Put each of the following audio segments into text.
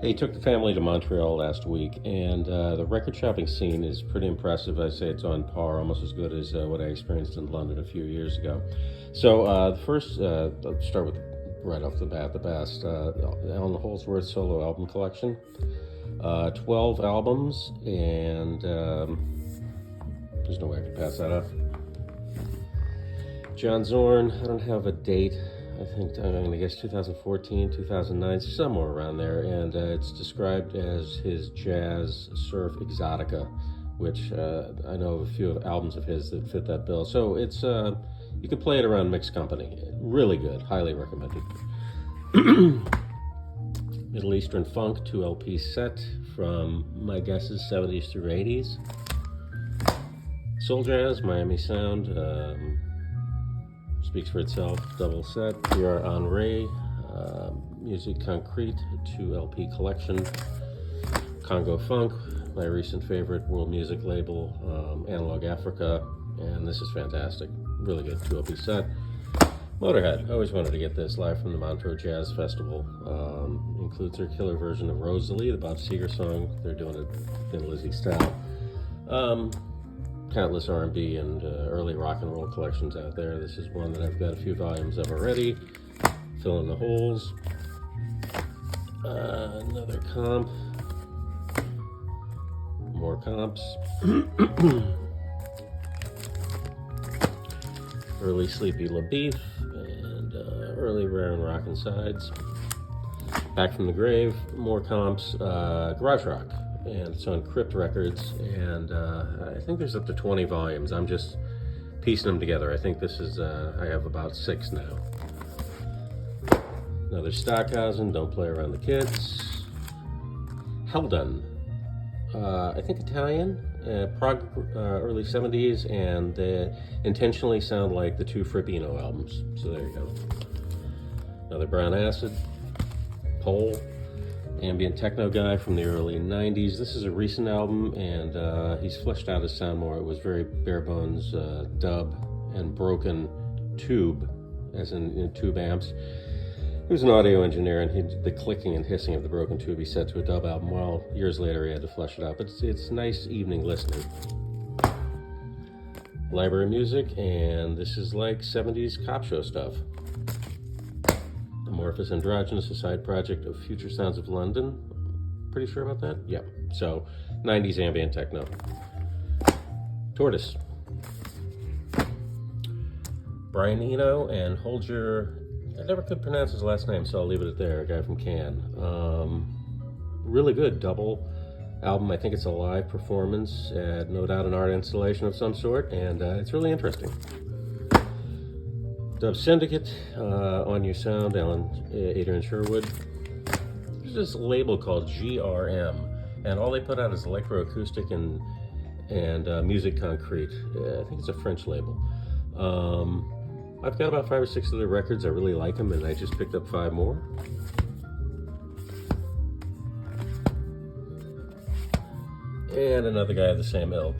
Hey, took the family to Montreal last week, and the record shopping scene is pretty impressive. I say it's on par, almost as good as what I experienced in London a few years ago. So the first, I'll start with right off the bat, the best. Alan Holdsworth solo album collection. 12 albums, and there's no way I could pass that up. John Zorn, I don't have a date. I think I'm going to guess 2014, 2009, somewhere around there, and it's described as his jazz surf exotica, which I know of a few albums of his that fit that bill. So it's you can play it around mixed company. Really good, highly recommended. Middle Eastern Funk 2 LP set from my guesses 70s through 80s. Soul Jazz, Miami Sound. Speaks for itself, double set. Pierre Henry, Music Concrete, 2 LP collection. Congo Funk, my recent favorite world music label, Analog Africa, and this is fantastic. Really good 2 LP set. Motorhead, I always wanted to get this live from the Montreux Jazz Festival. Includes their killer version of Rosalie, the Bob Seger song. They're doing it in Lizzie style. Countless R&B and early rock and roll collections out there. This is one that I've got a few volumes of already. Fill in the holes. Another comp. More comps. Early Sleepy LaBeef and early Rare and Rockin' Sides. Back from the Grave. More comps. Garage Rock. And it's on Crypt Records, and I think there's up to 20 volumes. I'm just piecing them together. I think this is, I have about 6 now. Another Stockhausen, Don't Play Around the Kids. Helldone, I think Italian, prog, early 70s, and they intentionally sound like the 2 Frippino albums. So there you go. Another Brown Acid, Pole. Ambient techno guy from the early 90s. This is a recent album, and he's fleshed out his sound more. It was very bare bones dub and broken tube, as in tube amps. He was an audio engineer, and he did the clicking and hissing of the broken tube he set to a dub album. Well, years later he had to flesh it out, but it's nice evening listening. Library music, and this is like 70s cop show stuff. Amorphous Androgynous, a side project of Future Sounds of London. Pretty sure about that? Yep. So, 90s ambient techno. Tortoise. Brian Eno and I never could pronounce his last name, so I'll leave it at there, a guy from Cannes. Really good double album. I think it's a live performance, no doubt an art installation of some sort, and it's really interesting. Dub Syndicate, On Your Sound, Adrian Sherwood. There's this label called GRM, and all they put out is electroacoustic and music concrete. I think it's a French label. I've got about 5 or 6 of their records. I really like them, and I just picked up 5 more. And another guy of the same ilk.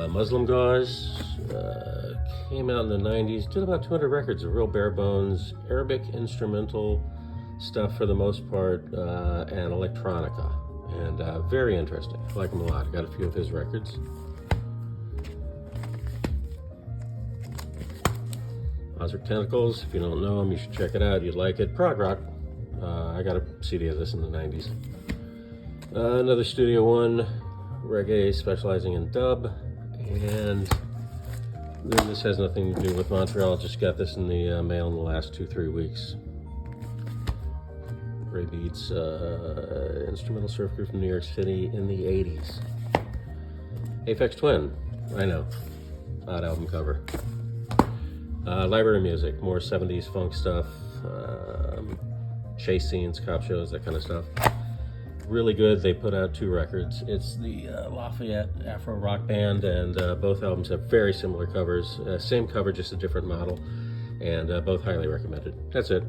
Muslim Gauze. Came out in the 90s, did about 200 records of real bare bones, Arabic instrumental stuff for the most part, and electronica, and very interesting. I like him a lot. I got a few of his records. Ozric Tentacles, if you don't know him, you should check it out. You'd like it. Prog rock. I got a CD of this in the 90s. Another Studio One, reggae specializing in dub, and this has nothing to do with Montreal. I just got this in the mail in the last 2-3 weeks. Ray Beats, instrumental surf group from New York City in the 80s. Aphex Twin, I know, odd album cover. Library music, more 70s funk stuff, chase scenes, cop shows, that kind of stuff. Really good. They put out 2 records. It's the Lafayette Afro Rock Band, and both albums have very similar covers. Same cover, just a different model, and both highly recommended. That's it.